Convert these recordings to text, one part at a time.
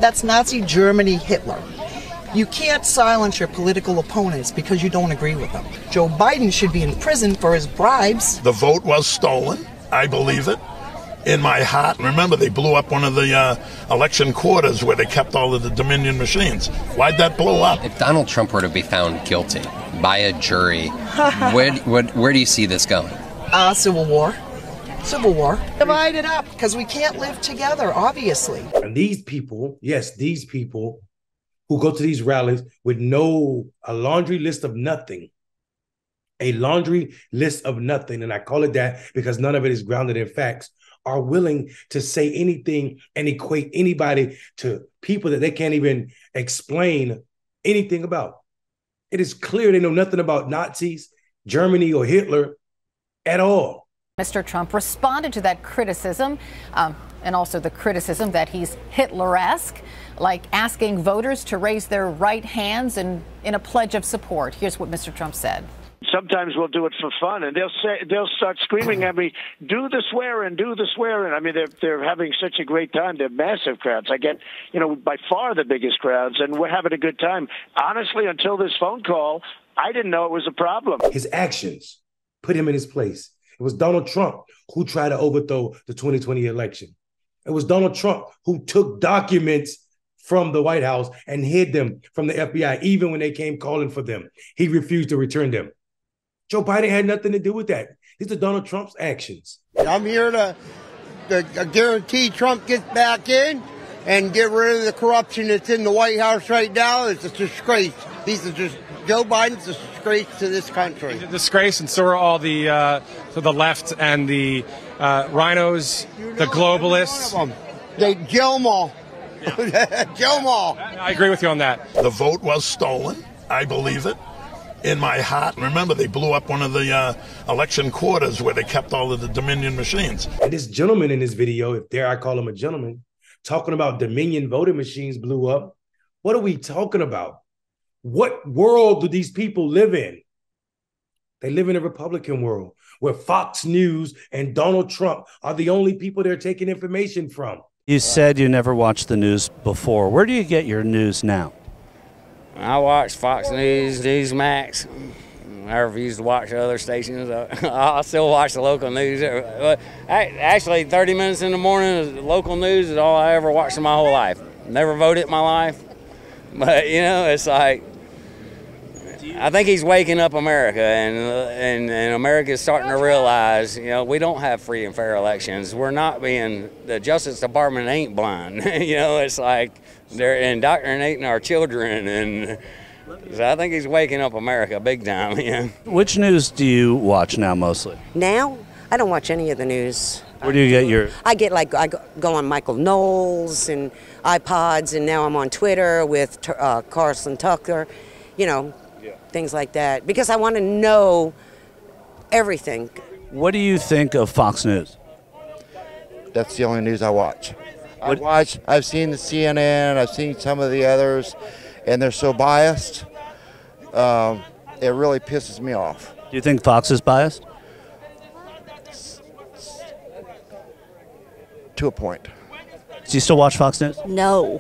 That's Nazi Germany Hitler. You can't silence your political opponents because you don't agree with them. Joe Biden should be in prison for his bribes. The vote was stolen. I believe it. In my heart. Remember, they blew up one of the election quarters where they kept all of the Dominion machines. Why'd that blow up? If Donald Trump were to be found guilty by a jury, where do you see this going? Civil war. Civil war. Divide it up because we can't live together, obviously. And these people, yes, these people who go to these rallies with a laundry list of nothing. A laundry list of nothing. And I call it that because none of it is grounded in facts, are willing to say anything and equate anybody to people that they can't even explain anything about. It is clear they know nothing about Nazis, Germany, or Hitler at all. Mr. Trump responded to that criticism and also the criticism that he's Hitler-esque, like asking voters to raise their right hands in a pledge of support. Here's what Mr. Trump said. Sometimes we'll do it for fun, and they'll start screaming at me, "Do the swearing, do the swearing." I mean, they're having such a great time. They're massive crowds. I get, by far the biggest crowds, and we're having a good time. Honestly, until this phone call, I didn't know it was a problem. His actions put him in his place. It was Donald Trump who tried to overthrow the 2020 election. It was Donald Trump who took documents from the White House and hid them from the FBI, even when they came calling for them. He refused to return them. Joe Biden had nothing to do with that. These are Donald Trump's actions. I'm here to guarantee Trump gets back in and get rid of the corruption that's in the White House right now. It's a disgrace. Joe Biden's a disgrace to this country. He's a disgrace, and so are all the left and the rhinos, the globalists. They jail them all. Jail them all. I agree with you on that. The vote was stolen. I believe it. In my heart. Remember, they blew up one of the election quarters where they kept all of the Dominion machines. And this gentleman in this video, if dare I call him a gentleman, talking about Dominion voting machines blew up. What are we talking about? What world do these people live in? They live in a Republican world where Fox News and Donald Trump are the only people they're taking information from. You said you never watched the news before. Where do you get your news now? I watch Fox News, Newsmax. I refuse to watch other stations. I still watch the local news. Actually, 30 minutes in the morning, local news is all I ever watched in my whole life. Never voted in my life. But, it's like, I think he's waking up America, and America is starting to realize, we don't have free and fair elections. The Justice Department ain't blind. It's like they're indoctrinating our children, and so I think he's waking up America big time. Which news do you watch now mostly? Now? I don't watch any of the news. Where do you get your... I go on Michael Knowles and iPods, and now I'm on Twitter with Carson Tucker, things like that, because I want to know everything. What do you think of Fox News? That's the only news I watch. I've seen the CNN, I've seen some of the others, and they're so biased, it really pisses me off. Do you think Fox is biased? To a point. Do you still watch Fox News? No.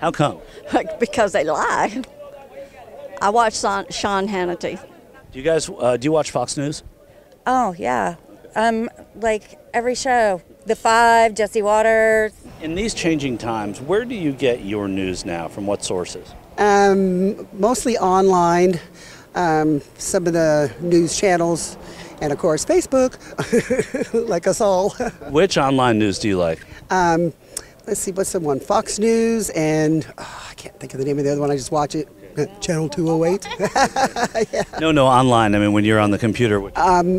How come? Because they lie. I watch Sean Hannity. Do you guys, do you watch Fox News? Oh, yeah. Like every show. The Five, Jesse Waters. In these changing times, where do you get your news now? From what sources? Mostly online, some of the news channels, and of course Facebook, like us all. Which online news do you like? Let's see, what's the one? Fox News, and I can't think of the name of the other one. I just watch it. Channel 208. Yeah. No, online. I mean, when you're on the computer.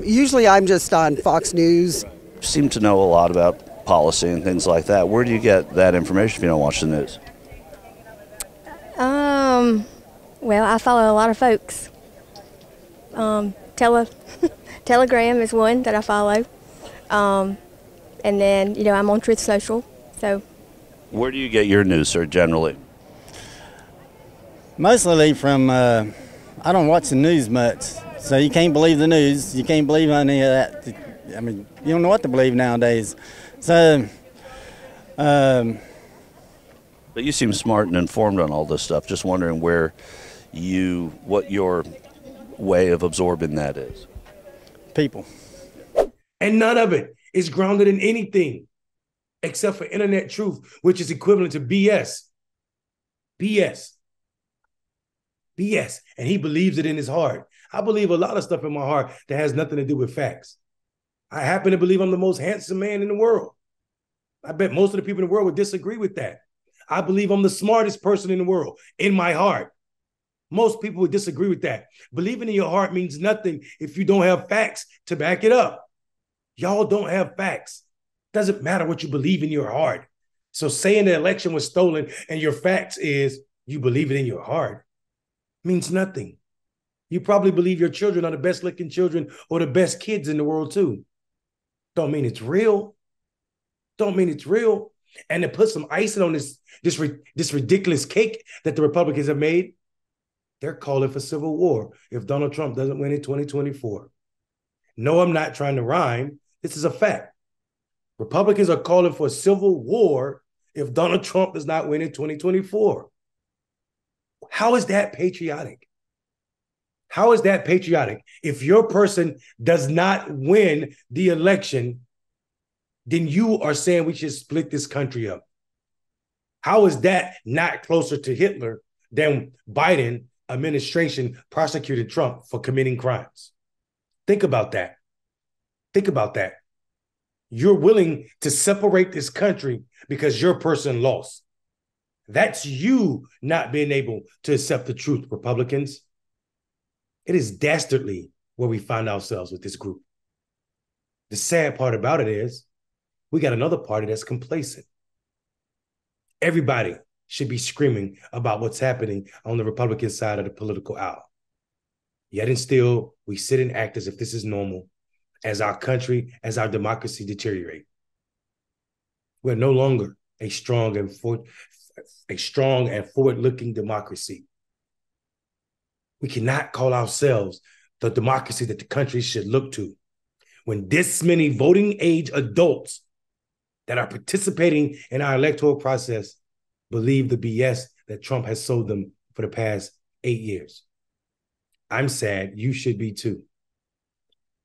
Usually I'm just on Fox News. You seem to know a lot about policy and things like that. Where do you get that information if you don't watch the news? Well, I follow a lot of folks. Telegram is one that I follow. And then, I'm on Truth Social, so. Where do you get your news, sir, generally? Mostly from, I don't watch the news much, so you can't believe the news. You can't believe any of that. I mean, you don't know what to believe nowadays. So, But you seem smart and informed on all this stuff. Just wondering what your way of absorbing that is. People. And none of it is grounded in anything except for internet truth, which is equivalent to BS. BS. BS. And he believes it in his heart. I believe a lot of stuff in my heart that has nothing to do with facts. I happen to believe I'm the most handsome man in the world. I bet most of the people in the world would disagree with that. I believe I'm the smartest person in the world in my heart. Most people would disagree with that. Believing in your heart means nothing if you don't have facts to back it up. Y'all don't have facts. Doesn't matter what you believe in your heart. So saying the election was stolen and your facts is you believe it in your heart means nothing. You probably believe your children are the best looking children or the best kids in the world too. Don't mean it's real. Don't mean it's real. And to put some icing on this ridiculous cake that the Republicans have made, they're calling for civil war if Donald Trump doesn't win in 2024. No, I'm not trying to rhyme. This is a fact. Republicans are calling for civil war if Donald Trump does not win in 2024. How is that patriotic? How is that patriotic? If your person does not win the election, then you are saying we should split this country up. How is that not closer to Hitler than Biden administration prosecuted Trump for committing crimes? Think about that. Think about that. You're willing to separate this country because your person lost. That's you not being able to accept the truth, Republicans. It is dastardly where we find ourselves with this group. The sad part about it is we got another party that's complacent. Everybody should be screaming about what's happening on the Republican side of the political aisle. Yet and still, we sit and act as if this is normal, as our country, as our democracy deteriorate. We're no longer a strong and forward-looking democracy. We cannot call ourselves the democracy that the country should look to when this many voting age adults that are participating in our electoral process believe the BS that Trump has sold them for the past 8 years. I'm sad. You should be too.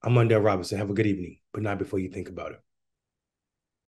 I'm Mondale Robinson. Have a good evening, but not before you think about it.